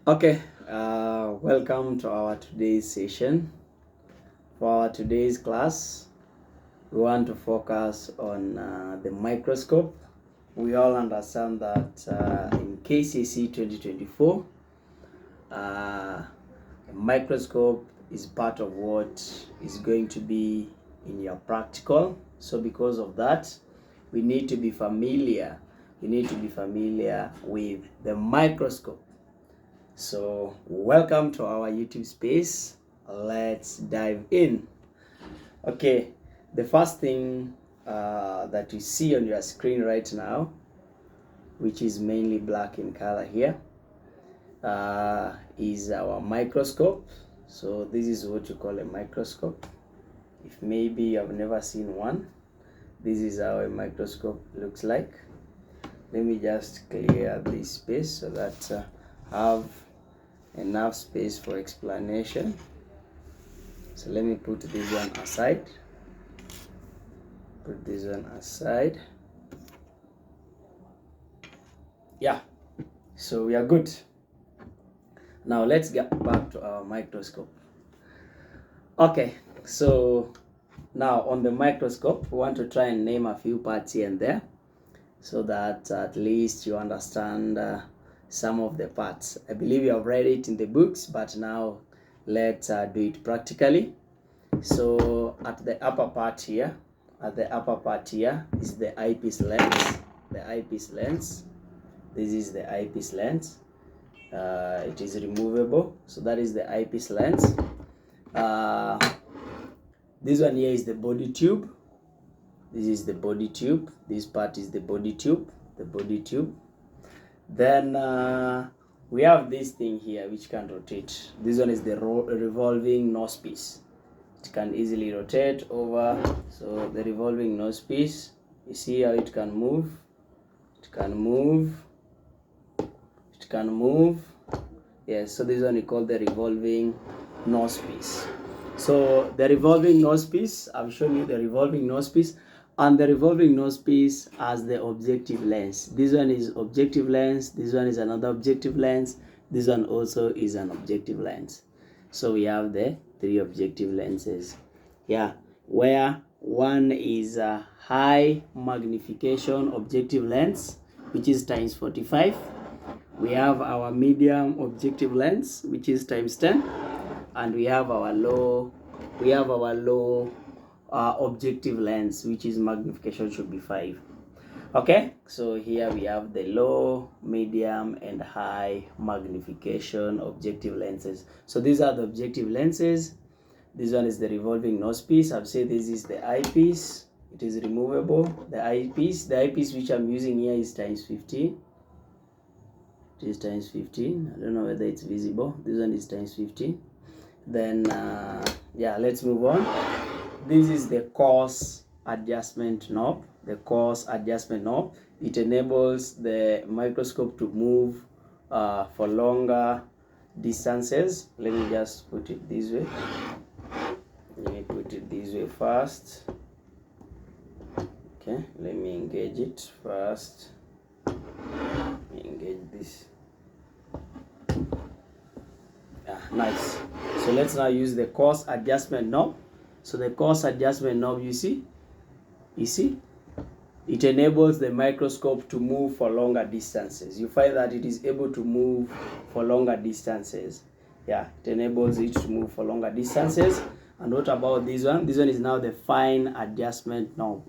Okay, welcome to our today's session. For our today's class, we want to focus on the microscope. We all understand that in KCC 2024, a microscope is part of what is going to be in your practical. So because of that, we need to be familiar. You need to be familiar with the microscope. So welcome to our YouTube space. Let's dive in. Okay, the first thing that you see on your screen right now, which is mainly black in color here, is our microscope. So this is what you call a microscope. If maybe you have never seen one, this is how a microscope looks like. Let me just clear this space so that I have enough space for explanation. So let me put this one aside. Put this one aside. Yeah, so we are good. Now let's get back to our microscope. Okay, so now on the microscope, we want to try and name a few parts here and there so that at least you understand some of the parts. I believe you have read it in the books, but now let's do it practically. So at the upper part here, is the eyepiece lens. The eyepiece lens. This is the eyepiece lens. It is removable, so that is the eyepiece lens. This one here is the body tube. This is the body tube. This part is the body tube. The body tube. Then we have this thing here which can rotate. This one is the revolving nose piece. It can easily rotate over. So the revolving nose piece, you see how it can move. It can move. It can move. Yes, so this one we call the revolving nose piece. So the revolving nose piece, I've shown you the revolving nose piece. And the revolving nose piece has the objective lens. This one is objective lens. This one is another objective lens. This one also is an objective lens. So we have the three objective lenses. Yeah, where one is a high magnification objective lens, which is times 45. We have our medium objective lens, which is times 10. And we have our low objective lens, which is magnification should be 5. Okay, so here we have the low, medium, and high magnification objective lenses. So these are the objective lenses. This one is the revolving nose piece. I've said this is the eyepiece. It is removable. The eyepiece which I'm using here is times 15. It is times 15. I don't know whether it's visible. This one is times 15. Then yeah, let's move on. This is the coarse adjustment knob. The coarse adjustment knob. It enables the microscope to move for longer distances. Let me just put it this way. Let me put it this way first. Okay, let me engage it first. Let me engage this. Yeah, nice. So let's now use the coarse adjustment knob. So the coarse adjustment knob, you see, it enables the microscope to move for longer distances. You find that it is able to move for longer distances. Yeah, it enables it to move for longer distances. And what about this one? This one is now the fine adjustment knob.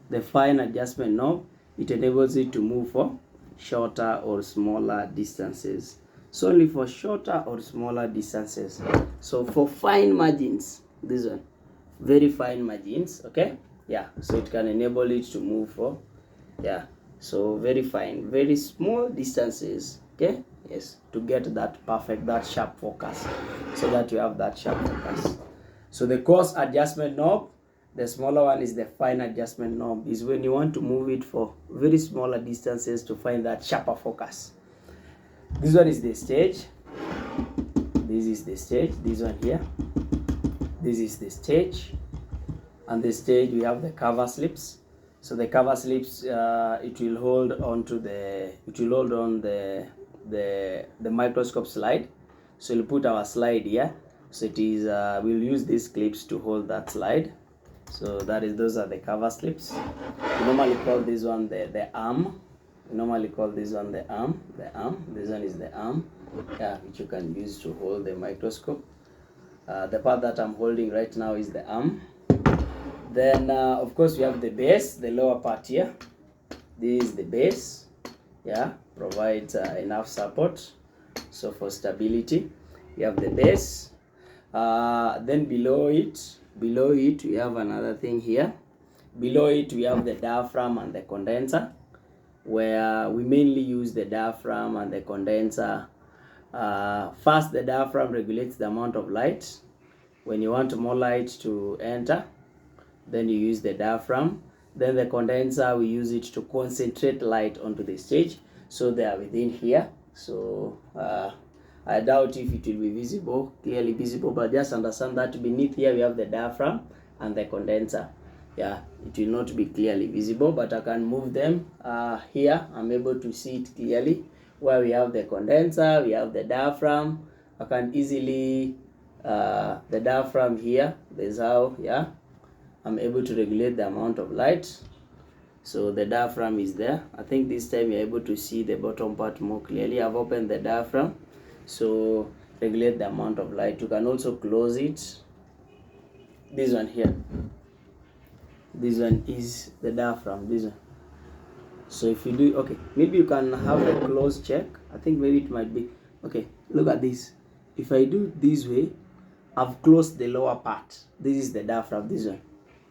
The fine adjustment knob, it enables it to move for shorter or smaller distances. So only for shorter or smaller distances. So for fine margins, this one, very fine margins, okay, yeah, so it can enable it to move for, yeah, so very fine, very small distances, okay, yes, to get that perfect, that sharp focus, so that you have that sharp focus. So the coarse adjustment knob, the smaller one is the fine adjustment knob, is when you want to move it for very smaller distances to find that sharper focus. This one is the stage. This is the stage. This one here. This is the stage. And the stage, we have the cover slips. So the cover slips, it will hold on the the microscope slide. So we'll put our slide here. So it is we'll use these clips to hold that slide. So those are the cover slips. We normally call this one the arm. We normally call this one the arm. This one is the arm, yeah, which you can use to hold the microscope. The part that I'm holding right now is the arm. Then of course we have the base, the lower part here. This is the base, yeah, provides enough support, so for stability. We have the base. Then below it we have another thing here. Below it we have the diaphragm and the condenser, where we mainly use the diaphragm and the condenser. First, the diaphragm regulates the amount of light. When you want more light to enter, then you use the diaphragm. Then the condenser, we use it to concentrate light onto the stage, so they are within here. So I doubt if it will be clearly visible, but just understand that beneath here we have the diaphragm and the condenser. Yeah, it will not be clearly visible, but I can move them. Here I'm able to see it clearly, where we have the condenser, we have the diaphragm. I can easily the diaphragm here, there's how, yeah, I'm able to regulate the amount of light. So the diaphragm is there. I think this time you're able to see the bottom part more clearly. I've opened the diaphragm, so regulate the amount of light. You can also close it. This one here, this one is the diaphragm, this one. So if you do, okay, maybe you can have a close check. I think maybe it might be, okay, look at this. If I do this way, I've closed the lower part. This is the diaphragm, this one.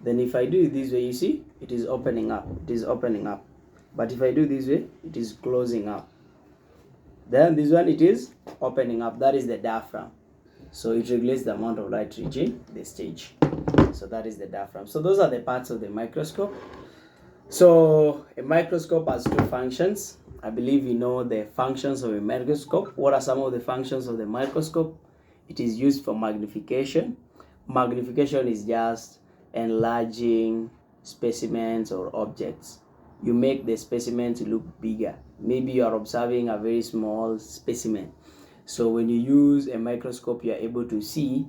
Then if I do it this way, you see, it is opening up. It is opening up. But if I do this way, it is closing up. Then this one, it is opening up. That is the diaphragm. So it regulates the amount of light reaching the stage. So that is the diaphragm. So those are the parts of the microscope. So a microscope has two functions. I believe you know the functions of a microscope. What are some of the functions of the microscope? It is used for magnification. Magnification is just enlarging specimens or objects. You make the specimen to look bigger. Maybe you are observing a very small specimen. So when you use a microscope, you are able to see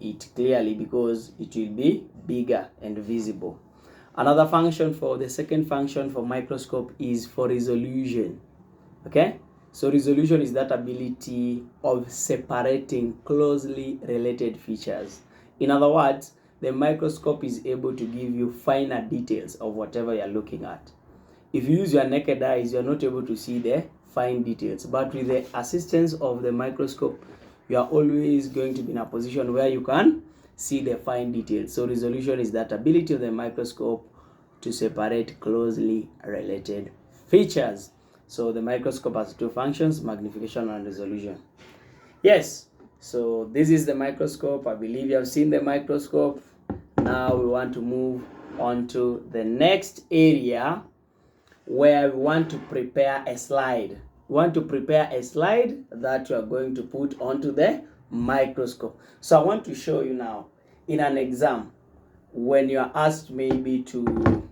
it clearly, because it will be bigger and visible. Another function, for the second function for microscope, is for resolution. Okay, so resolution is that ability of separating closely related features. In other words, the microscope is able to give you finer details of whatever you're looking at. If you use your naked eyes, you're not able to see the fine details, but with the assistance of the microscope, you are always going to be in a position where you can see the fine details. So resolution is that ability of the microscope to separate closely related features. So the microscope has two functions: magnification and resolution. Yes, so this is the microscope. I believe you have seen the microscope. Now we want to move on to the next area, where we want to prepare a slide. We want to prepare a slide that you are going to put onto the microscope. So I want to show you now in an exam, when you are asked maybe to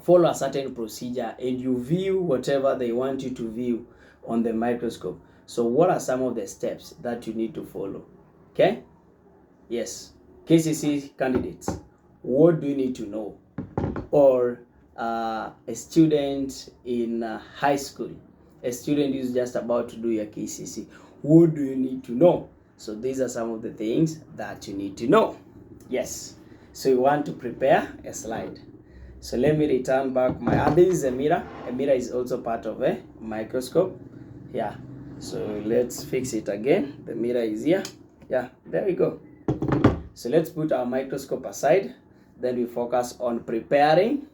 follow a certain procedure and you view whatever they want you to view on the microscope. So what are some of the steps that you need to follow? Okay? Yes. KCC candidates, what do you need to know? Or a student in high school, a student who's just about to do your KCC, what do you need to know? So these are some of the things that you need to know. Yes. So you want to prepare a slide. So let me return back my, this is a mirror. A mirror is also part of a microscope. Yeah. So let's fix it again. The mirror is here. Yeah, there we go. So let's put our microscope aside. Then we focus on preparing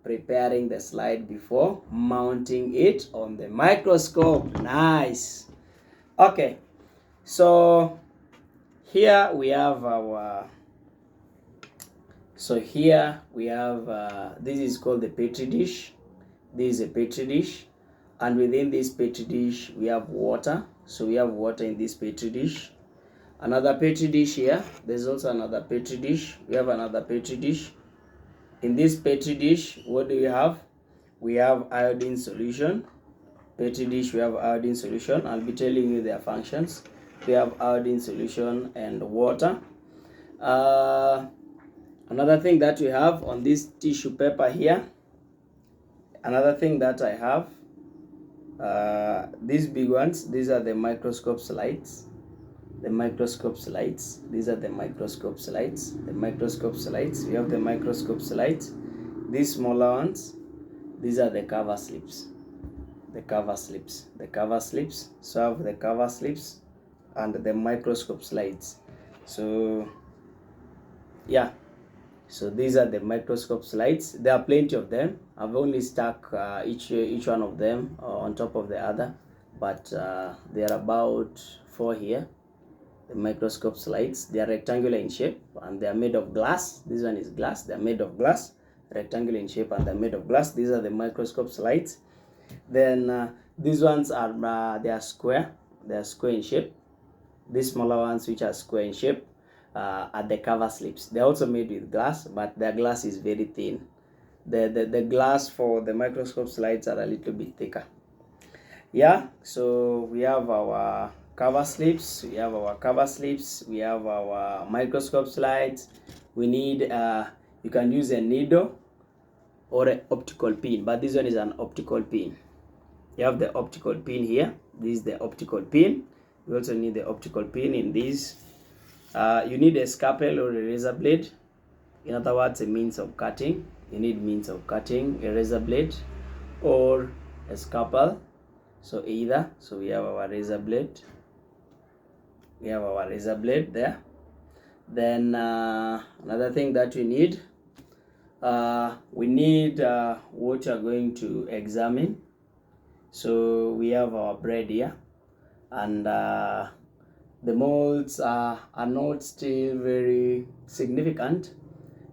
the slide before mounting it on the microscope. Nice. Okay. So here we have our, so here we have, this is called the petri dish. This is a petri dish. And within this petri dish, we have water. So we have water in this petri dish. Another petri dish here. There's also another petri dish. We have another petri dish. In this petri dish, what do we have? We have iodine solution. Petri dish, we have iodine solution. I'll be telling you their functions. We have iodine solution and water. Another thing that we have on this tissue paper here, another thing that I have, these big ones, these are the microscope slides. The microscope slides, these are the microscope slides. The microscope slides, we have the microscope slides. These smaller ones, these are the cover slips. The cover slips, the cover slips. So I have the cover slips and the microscope slides. So yeah, so these are the microscope slides. There are plenty of them. I've only stuck each one of them on top of the other, but there are about 4 here. The microscope slides, they are rectangular in shape and they are made of glass. This one is glass, they are made of glass, rectangular in shape and they are made of glass. These are the microscope slides. Then these ones are they are square in shape. These smaller ones, which are square in shape, are the cover slips. They're also made with glass, but their glass is very thin. The glass for the microscope slides are a little bit thicker. Yeah, so we have our cover slips, we have our microscope slides. We need you can use a needle or an optical pin, but this one is an optical pin. You have the optical pin here. This is the optical pin. We also need the optical pin in this. You need a scalpel or a razor blade. In other words, a means of cutting. You need means of cutting, a razor blade or a scalpel. So either, so we have our razor blade. We have our razor blade there. Then another thing that we need what you are going to examine. So we have our bread here, and the molds are not still very significant,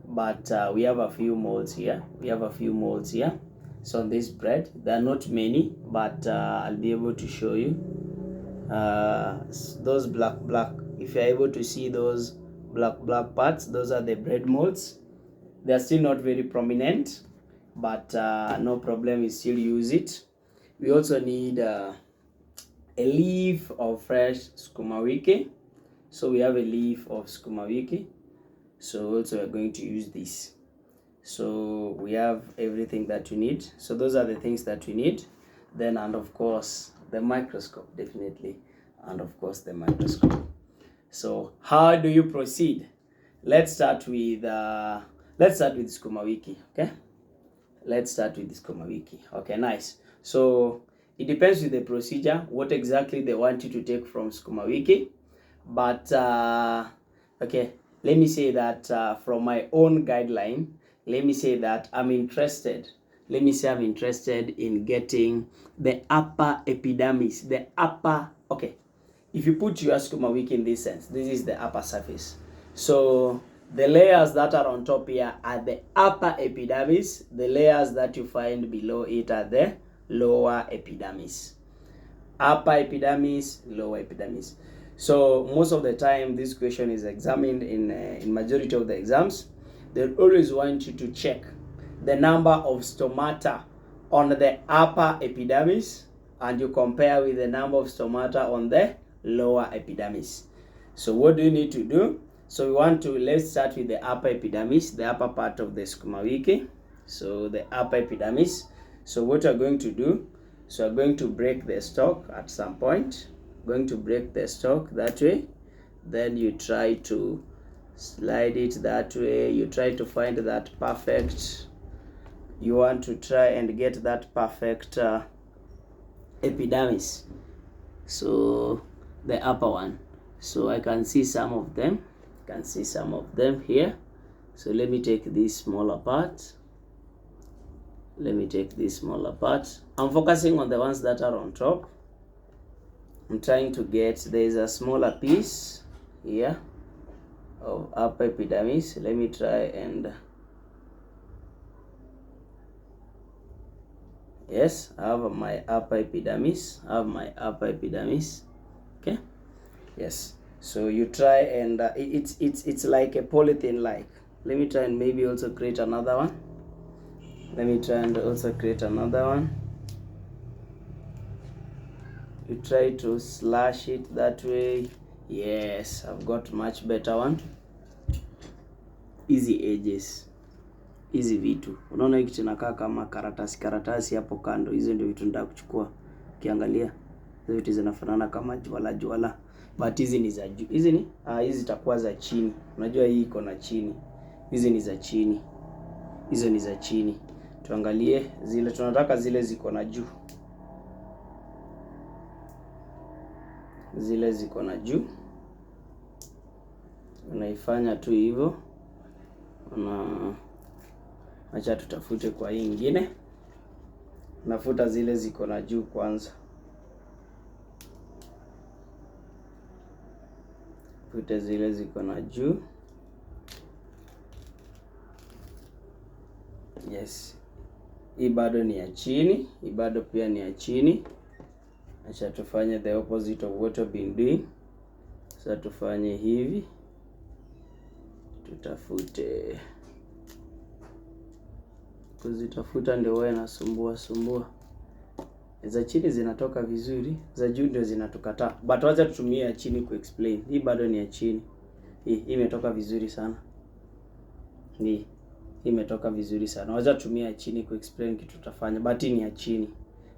but we have a few molds here. So on this bread, there are not many, but I'll be able to show you those black, if you're able to see those black parts, those are the bread molds. They are still not very prominent, but no problem, we still use it. We also need a leaf of fresh Sukuma Wiki. So we have a leaf of Sukuma Wiki, so also we're going to use this. So we have everything that we need. So those are the things that we need. Then, and of course, the microscope, definitely, and of course the microscope. So how do you proceed? Let's start with Sukuma Wiki. Okay, let's start with Sukuma Wiki. Okay, nice. So it depends with the procedure, what exactly they want you to take from Sukuma Wiki. But okay, let me say that from my own guideline, let me say that I'm interested in getting the upper epidermis, okay, if you put your Sukuma Wiki in this sense, this is the upper surface. So the layers that are on top here are the upper epidermis. The layers that you find below it are the lower epidermis. Upper epidermis, lower epidermis. So most of the time this question is examined in majority of the exams. They always want you to check the number of stomata on the upper epidermis and you compare with the number of stomata on the lower epidermis. So what do you need to do? So let's start with the upper epidermis, the upper part of the Sukuma Wiki. So the upper epidermis. So what we're going to do, so we're going to break the stalk at some point. Going to break the stalk that way. Then you try to slide it that way. You try to find that perfect, you want to try and get that perfect epidermis. So the upper one. So I can see some of them. Here. So let me take this smaller part. I'm focusing on the ones that are on top. I'm trying to get, there is a smaller piece here of upper epidermis. Let me try and, yes, I have my upper epidermis. Okay, yes. So you try and it's like a polythene like. Let me try and maybe also create another one. you try to slash it that way. Yes, I've got much better one. Easy edges, hizi vitu unaona hiki kinakaa kama karatasi hapo kando. Hizo ndio vitu nataka kuchukua. Ukiangalia hizo vitu zinafanana kama juala, but hizi ni za juu. Hizi ni hizi zitakuwa za chini. Unajua hii iko na chini, hizi ni za chini, hizo ni za chini. Tuangalie zile tunataka, zile ziko na juu, zile ziko na juu. Unaifanya tu hivyo. Acha tutafute kwa hii nyingine. Nafuta zile ziko na juu kwanza. Fute zile ziko na juu. Yes. Hii bado ni ya chini, hii bado pia ni ya chini. Acha tufanye the opposite of what we've been doing. Sasa tufanye hivi. Tutafute. Kuzitafuta ndio wewe nasumbua. Za chini zinatoka vizuri, za juu ndio zinatukataa. But wacha tutumie ya chini ku explain. Hii bado ni ya chini. Hii imetoka vizuri sana. Hii imetoka vizuri sana. Wacha tutumie ya chini ku explain kitu tutafanya. But hii ni ya chini.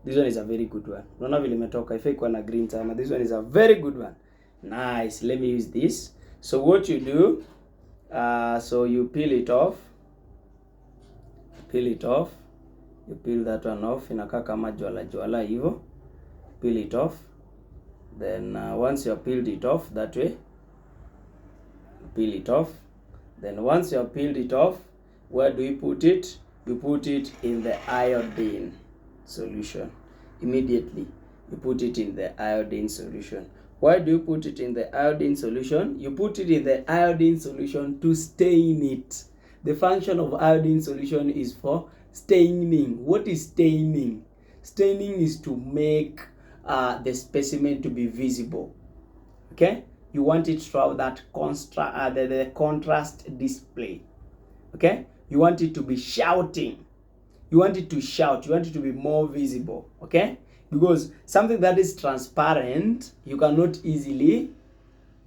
This one is a very good one. Unaona vile imetoka, ifai kuwa na green sana. This one is a very good one. Nice. Let me use this. So what you do, so you peel it off. Peel it off. You peel that one off. Inakaa kama juala hivyo. Peel it off. Then once you have peeled it off that way, peel it off. Then once you have peeled it off, where do you put it? You put it in the iodine solution. Immediately you put it in the iodine solution. Why do you put it in the iodine solution? You put it in the iodine solution to stain it. The function of iodine solution is for staining. What is staining? Staining is to make the specimen to be visible. Okay? You want it to have that the contrast display. Okay? You want it to be shouting. You want it to shout. You want it to be more visible. Okay? Because something that is transparent, you cannot easily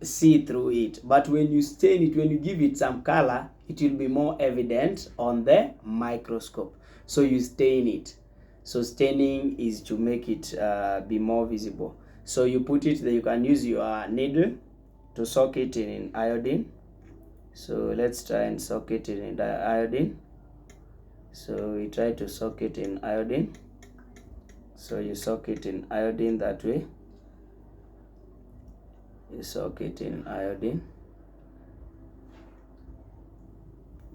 see through it. But when you stain it, when you give it some color, it will be more evident on the microscope. So you stain it. So staining is to make it be more visible. So you put it there. You can use your needle to soak it in iodine. So let's try and soak it in iodine. So we try to soak it in iodine. So you soak it in iodine that way. You soak it in iodine.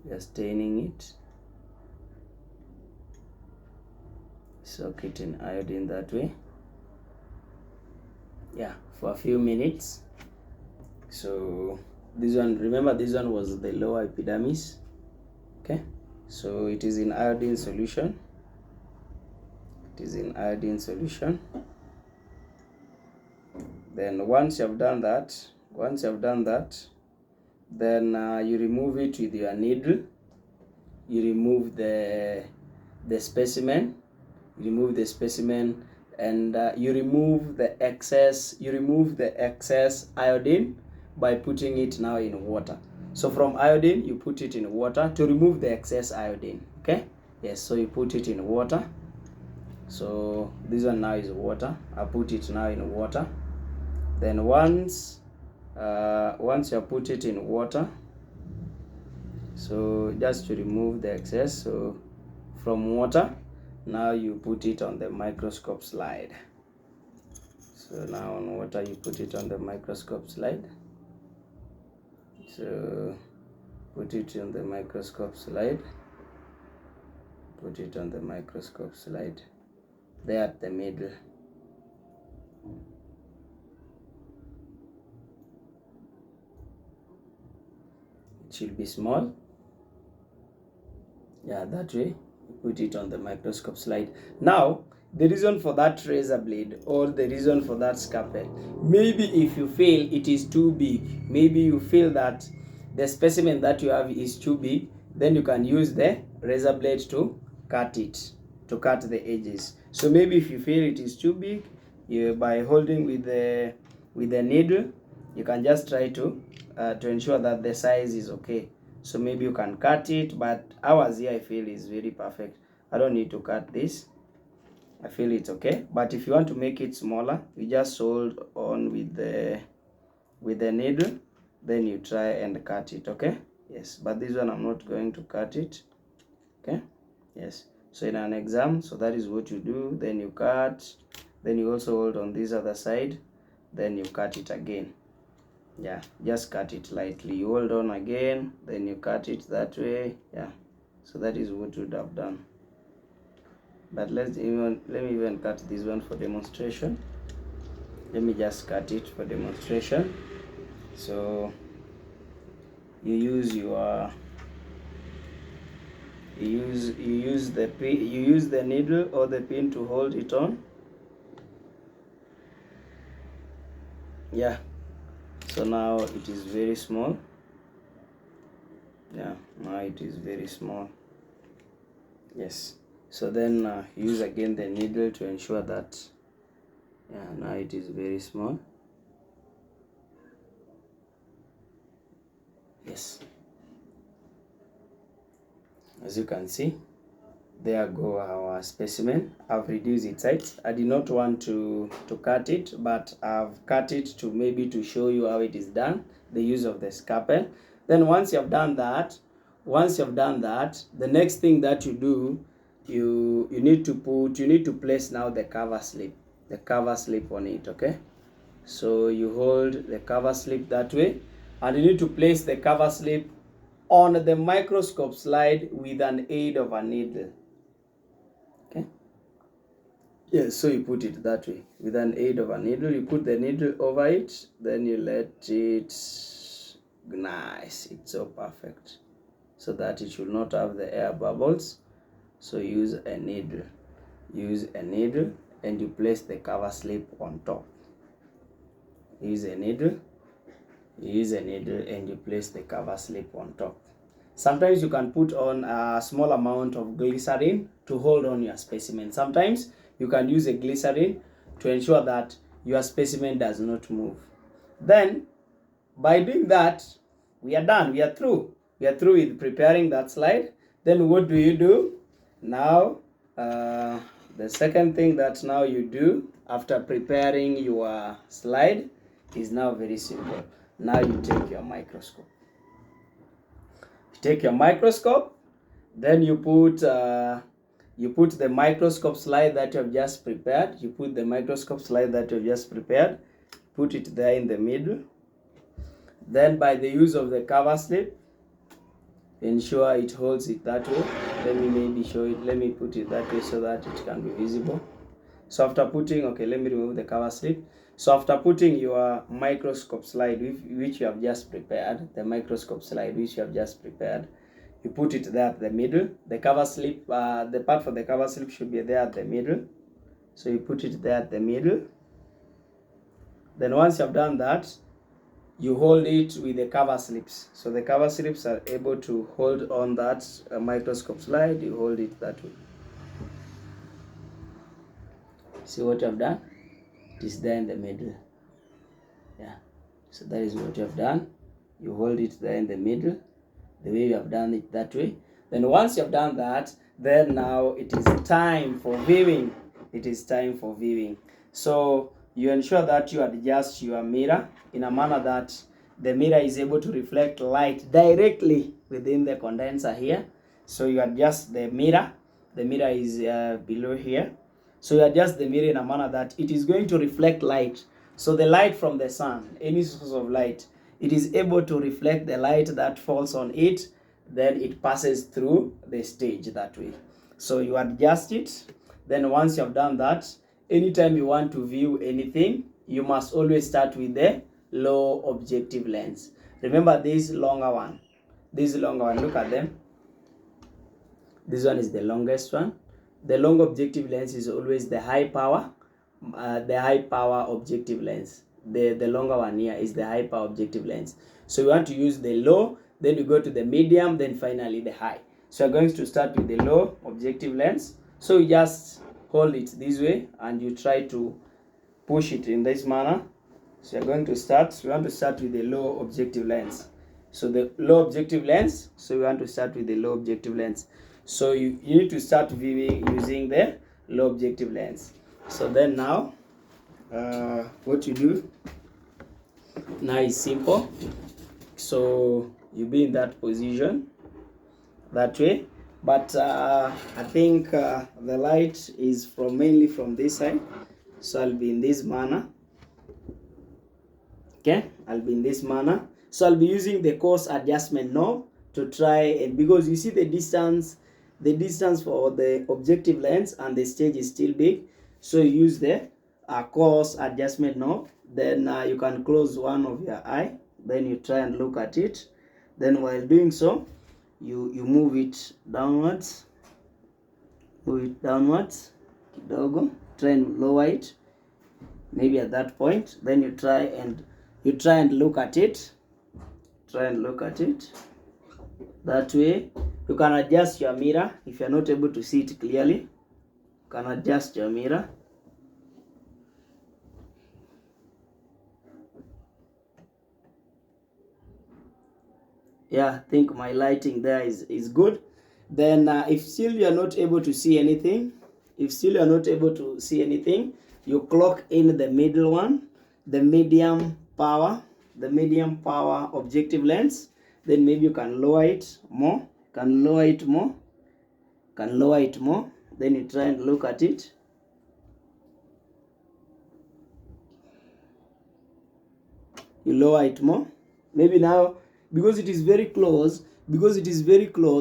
You're staining it. Soak it in iodine that way. Yeah, for a few minutes. So this one, remember this one was the lower epidermis. Okay, so it is in iodine solution. It is in iodine solution. Then once you have done that, then you remove it with your needle. You remove the specimen. You remove the specimen, and you remove the excess. You remove the excess iodine by putting it now in water. So from iodine, you put it in water to remove the excess iodine. Okay? Yes. So you put it in water. So this one now is water. I put it now in water. Then once you put it in water, so just to remove the excess, so from water, now you put it on the microscope slide. So now on water you put it on the microscope slide. So put it on the microscope slide. Put it on the microscope slide. There at the middle. It should be small. Yeah, that way. Put it on the microscope slide. Now, the reason for that razor blade or the reason for that scalpel, maybe if you feel it is too big, maybe you feel that the specimen that you have is too big, then you can use the razor blade to cut it, to cut the edges. So maybe if you feel it is too big, by holding with the needle, you can just try to ensure that the size is okay. So maybe you can cut it, but ours here I feel is very perfect. I don't need to cut this. I feel it's okay. But if you want to make it smaller, you just hold on with the needle, then you try and cut it. Okay, yes, but this one I'm not going to cut it. Okay, yes. So in an exam, so that is what you do. Then you cut, then you also hold on this other side, then you cut it again. Yeah, just cut it lightly. You hold on again, then you cut it that way. Yeah, so that is what you would have done. But let me even cut this one for demonstration. Let me just cut it for demonstration. So you use your you use the needle or the pin to hold it on. Yeah, so now it is very small. Yeah, now it is very small. Yes, so then use again the needle to ensure that, yeah, now it is very small. Yes, as you can see, there go our specimen. I've reduced its size. I did not want to cut it, but I've cut it to maybe to show you how it is done, the use of the scalpel. Then once you have done that, the next thing that you do, you need to place now the cover slip on it. Okay, so you hold the cover slip that way, and you need to place the cover slip on the microscope slide with an aid of a needle. Okay, yes, so you put it that way with an aid of a needle. You put the needle over it, then you let it, nice, it's so perfect, so that it should not have the air bubbles. So use a needle, and you place the cover slip on top. Use a needle, and you place the cover slip on top. Sometimes you can put on a small amount of glycerin to hold on your specimen. Sometimes you can use a glycerin to ensure that your specimen does not move. Then by doing that, we are done. We are through with preparing that slide. Then what do you do now? The second thing that now you do after preparing your slide is now very simple. Now you take your microscope. Take your microscope, then you put the microscope slide that you have just prepared. You put the microscope slide that you have just prepared, put it there in the middle. Then by the use of the cover slip, ensure it holds it that way. Let me maybe show it. Let me put it that way so that it can be visible. So after putting, okay, let me remove the cover slip. So after putting your microscope slide which you have just prepared, you put it there at the middle. The cover slip, the part for the cover slip should be there at the middle. So you put it there at the middle. Then once you have done that, you hold it with the cover slips. So the cover slips are able to hold on that microscope slide. You hold it that way. See what you have done? It is there in the middle. Yeah, so that is what you have done. You hold it there in the middle, the way you have done it that way. Then once you have done that, then now it is time for viewing. So you ensure that you adjust your mirror in a manner that the mirror is able to reflect light directly within the condenser here. So you adjust the mirror. The mirror is below here. So you adjust the mirror in a manner that it is going to reflect light. So the light from the sun, any source of light, it is able to reflect the light that falls on it. Then it passes through the stage that way. So you adjust it. Then once you have done that, anytime you want to view anything, you must always start with the low objective lens. Remember this longer one. Look at them. This one is the longest one. The long objective lens is always the high power objective lens. The longer one here is the high power objective lens. So you want to use the low, then you go to the medium, then finally the high. So you're going to start with the low objective lens. So you just hold it this way and you try to push it in this manner. So you're going to start, we want to start with the low objective lens. So the low objective lens, so we want to start with the low objective lens. So you need to start viewing using the low objective lens. So then now, what you do now is simple. So you be in that position, that way. But I think the light is mainly from this side. So I'll be in this manner. Okay, I'll be in this manner. So I'll be using the coarse adjustment knob to try, and because you see the distance for the objective lens and the stage is still big, so you use the coarse adjustment knob. Then you can close one of your eye, then you try and look at it. Then while doing so, you move it downwards, kidogo, try and lower it, maybe at that point. Then you try and look at it, that way. You can adjust your mirror if you're not able to see it clearly. You can adjust your mirror. Yeah, I think my lighting there is good. Then if still you're not able to see anything, you clock in the middle one, the medium power objective lens. Then maybe you can lower it more, then you try and look at it. You lower it more, maybe now, because it is very close,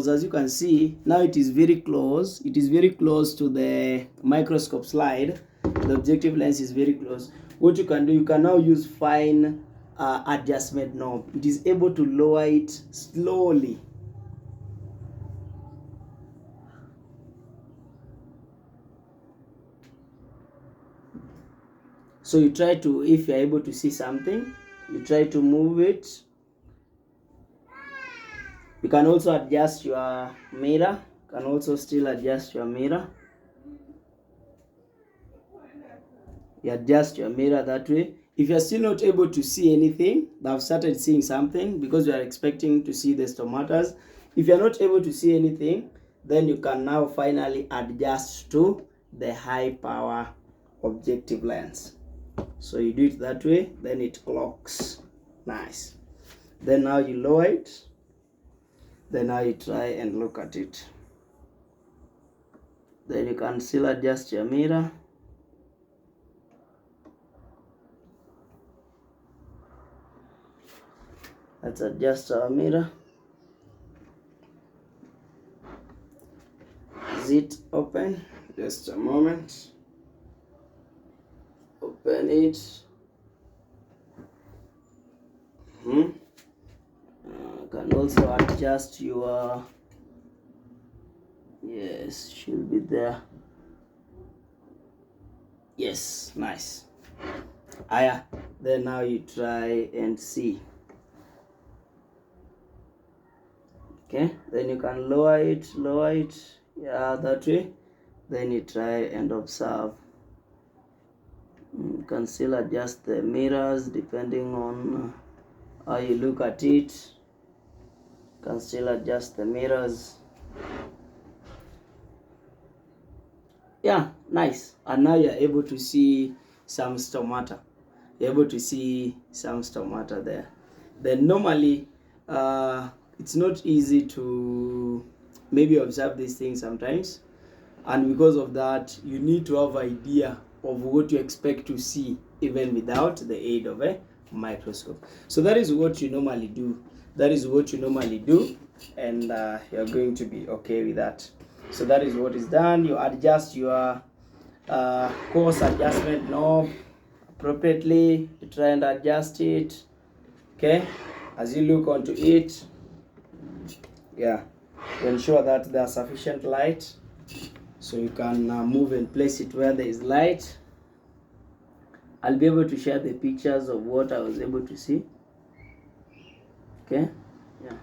as you can see now, it is very close to the microscope slide. The objective lens is very close. What you can do, you can now use fine adjustment knob. It is able to lower it slowly. So you try to, if you're able to see something, you try to move it. You can also adjust your mirror. You adjust your mirror that way. If you're still not able to see anything, I've started seeing something because you are expecting to see the stomatas. If you're not able to see anything, then you can now finally adjust to the high power objective lens. So you do it that way, then it clocks. Nice. Then now you lower it. Then now you try and look at it. Then you can still adjust your mirror. Let's adjust our mirror. Is it open? Just a moment. Open it. Can also adjust your, yes, should be there. Yes, nice. Then now you try and see. Okay, then you can lower it, yeah, that way. Then you try and observe. You can still adjust the mirrors depending on how you look at it. You can still adjust the mirrors. Yeah, nice. And now you're able to see some stomata. You're able to see some stomata there. Then normally, it's not easy to maybe observe these things sometimes, and because of that, you need to have an idea of what you expect to see even without the aid of a microscope. So that is what you normally do. And you're going to be okay with that. So that is what is done. You adjust your coarse adjustment knob appropriately. You try and adjust it. Okay, as you look onto it, yeah, you ensure that there's sufficient light, so you can move and place it where there is light. I'll be able to share the pictures of what I was able to see. Okay, yeah.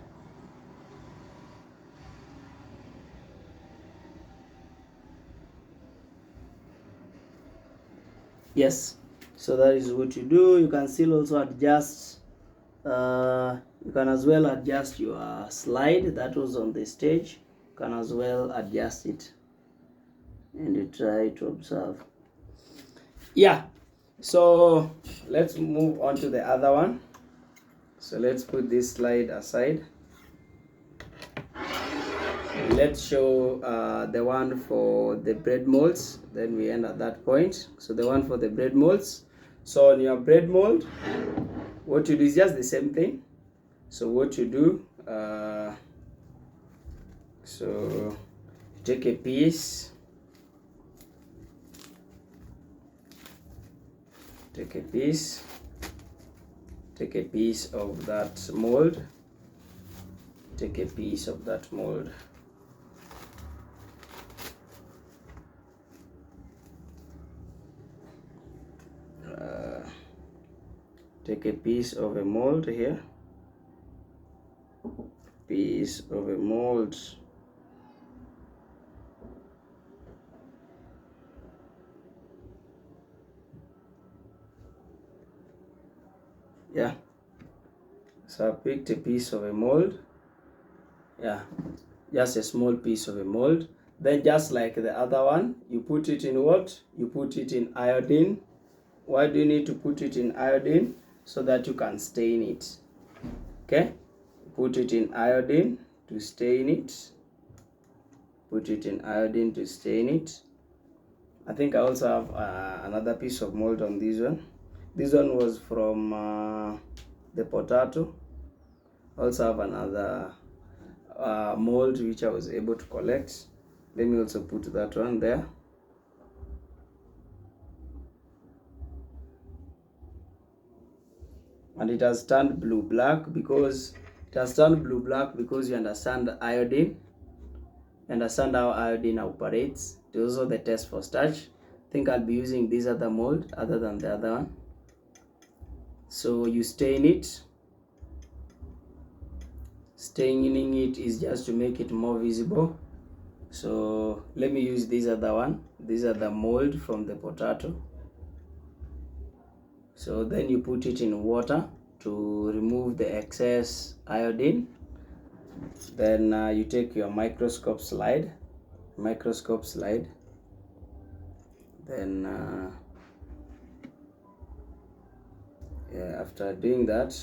Yes, So that is what you do. You can still also adjust, you can as well adjust your slide that was on the stage. You can as well adjust it, and you try to observe. Yeah, so let's move on to the other one. So let's put this slide aside. Let's show the one for the bread molds, then we end at that point. So the one for the bread molds. So on your bread mold, what you do is just the same thing. So what you do, so take a piece, take a piece of that mold, take a piece of that mold. Take a piece of a mold here, piece of a mold, yeah. So I picked a piece of a mold, yeah, just a small piece of a mold. Then just like the other one, you put it in what? You put it in iodine. Why do you need to put it in iodine? So that you can stain it. Okay, put it in iodine to stain it. Put it in iodine to stain it. I think I also have another piece of mold on this one. This one was from the potato. Also have another mold which I was able to collect. Let me also put that one there. And it has turned blue-black because you understand iodine. You understand how iodine operates. It is also the test for starch. I think I'll be using this other mold other than the other one. So you stain it. Staining it is just to make it more visible. So let me use this other one. These are the mold from the potato. So then you put it in water to remove the excess iodine. Then you take your microscope slide. Then yeah, after doing that,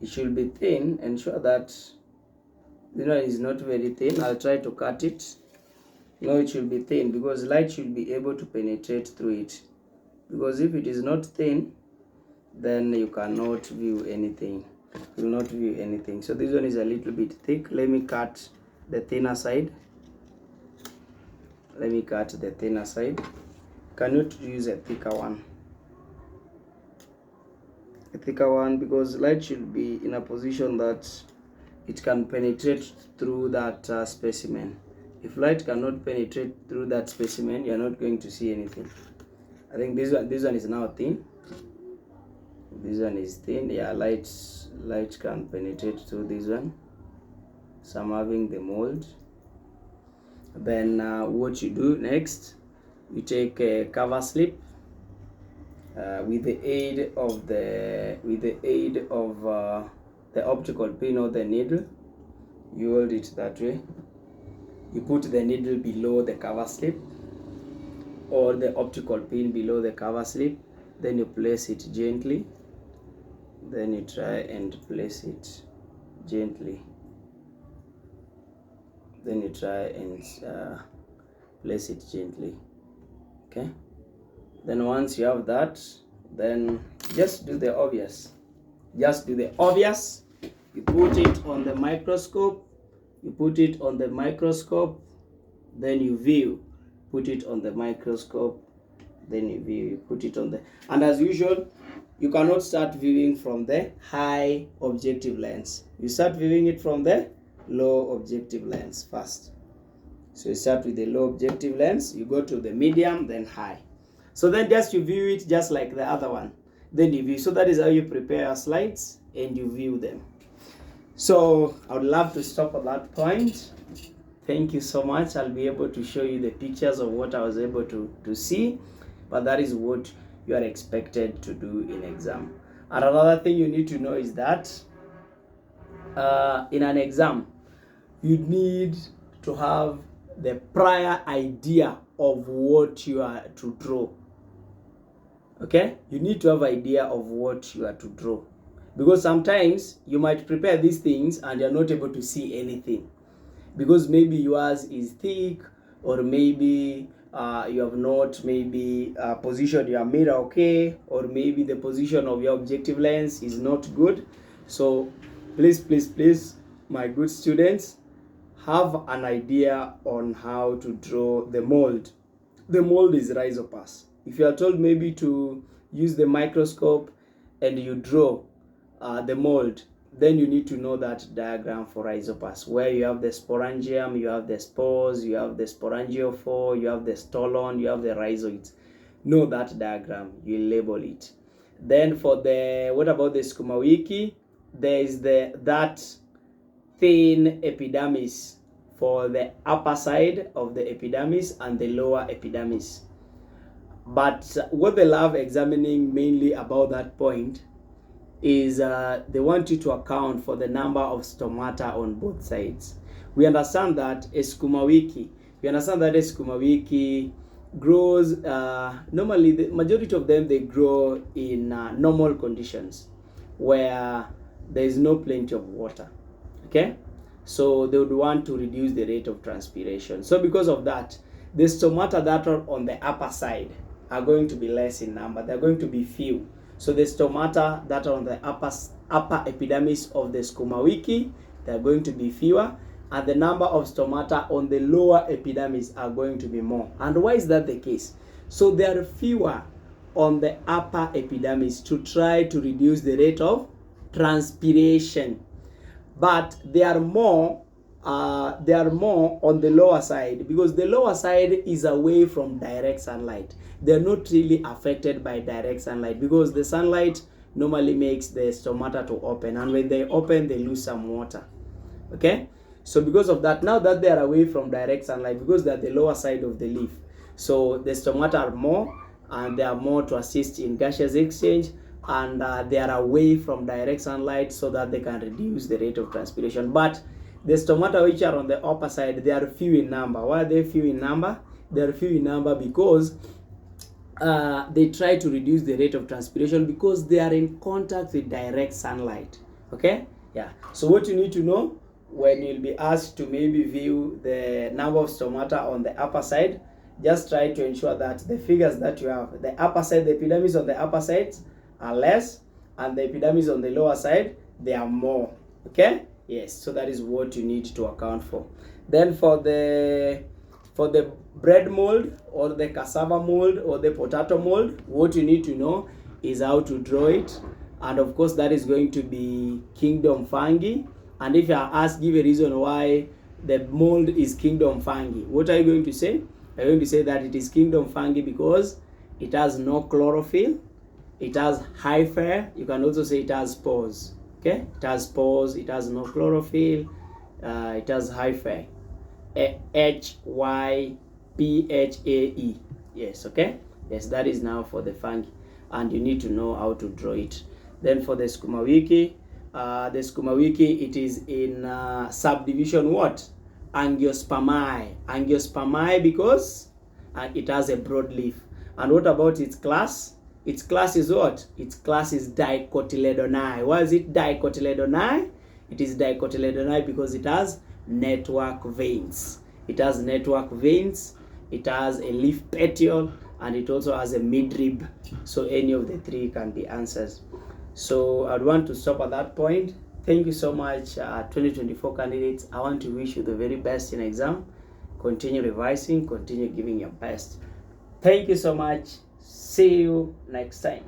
it should be thin. Ensure that is not very thin. I'll try to cut it. No, it should be thin because light should be able to penetrate through it. Because if it is not thin, then you cannot view anything. You will not view anything. So this one is a little bit thick. Let me cut the thinner side. Cannot use a thicker one. Because light should be in a position that it can penetrate through that specimen. If light cannot penetrate through that specimen, you are not going to see anything. I think this one is now thin. This one is thin. Yeah, light can penetrate through this one. So I'm having the mold. Then what you do next, you take a cover slip with the aid of the optical pin or the needle. You hold it that way. You put the needle below the cover slip or the optical pin below the cover slip. Then you place it gently. Then you try and place it gently. Okay. Then once you have that, then just do the obvious. You put it on the microscope. Then you view. Put it on the microscope. Then you view. You put it on the. And as usual, you cannot start viewing from the high objective lens. You start viewing it from the low objective lens first. So you start with the low objective lens. You go to the medium, then high. So then just you view it just like the other one. Then you view. So that is how you prepare your slides and you view them. So I would love to stop at that point. Thank you so much. I'll be able to show you the pictures of what I was able to see, but that is what you are expected to do in exam. And another thing you need to know is that in an exam, you need to have the prior idea of what you are to draw. Okay, you need to have idea of what you are to draw, because sometimes you might prepare these things and you're not able to see anything, because maybe yours is thick, or maybe you have not maybe positioned your mirror okay, or maybe the position of your objective lens is not good. So please, my good students, have an idea on how to draw the mold. The mold is rhizopus. If you are told maybe to use the microscope and you draw the mold, then you need to know that diagram for rhizopus, where you have the sporangium, you have the spores, you have the sporangiophore, you have the stolon, you have the rhizoids. Know that diagram, you label it. Then for the, what about the Sukuma Wiki? There is that thin epidermis for the upper side of the epidermis and the lower epidermis. But what they love examining mainly about that point is they want you to account for the number of stomata on both sides. We understand that a Sukuma Wiki grows, normally the majority of them, they grow in normal conditions where there is no plenty of water. Okay, so they would want to reduce the rate of transpiration. So because of that, the stomata that are on the upper side are going to be less in number. They're going to be few. So the stomata that are on the upper epidermis of the Sukuma Wiki, they're going to be fewer, and the number of stomata on the lower epidermis are going to be more. And why is that the case? So there are fewer on the upper epidermis to try to reduce the rate of transpiration, but they are more on the lower side, because the lower side is away from direct sunlight. They're not really affected by direct sunlight, because the sunlight normally makes the stomata to open, and when they open, they lose some water. Okay, so because of that, now that they are away from direct sunlight, because they're the lower side of the leaf, so the stomata are more, and they are more to assist in gaseous exchange, and they are away from direct sunlight so that they can reduce the rate of transpiration. But the stomata which are on the upper side, they are few in number. Why are they few in number? They are few in number because they try to reduce the rate of transpiration because they are in contact with direct sunlight. Okay, yeah. So what you need to know when you'll be asked to maybe view the number of stomata on the upper side, just try to ensure that the figures that you have, the upper side, the epidermis on the upper side are less, and the epidermis on the lower side, they are more. Okay, yes. So that is what you need to account for. Then for the bread mold, or the cassava mold, or the potato mold, what you need to know is how to draw it, and of course that is going to be kingdom fungi. And if you are asked, give a reason why the mold is kingdom fungi, what are you going to say? You're going to say that it is kingdom fungi because it has no chlorophyll, it has hyphae, you can also say it has spores. Okay, it has spores, it has no chlorophyll, it has hyphae, HYPHAE. Yes, okay, yes, that is now for the fungi, and you need to know how to draw it. Then for the Sukuma Wiki, it is in subdivision what? Angiospermae. Angiospermae because it has a broad leaf. And what about its class? Its class is what? Its class is dicotyledonai. Why is it dicotyledonai? It is dicotyledonai because it has network veins. It has network veins, it has a leaf petiole, and it also has a midrib. So any of the three can be answers. So I'd want to stop at that point. Thank you so much, 2024 candidates. I want to wish you the very best in exam. Continue revising, continue giving your best. Thank you so much. See you next time.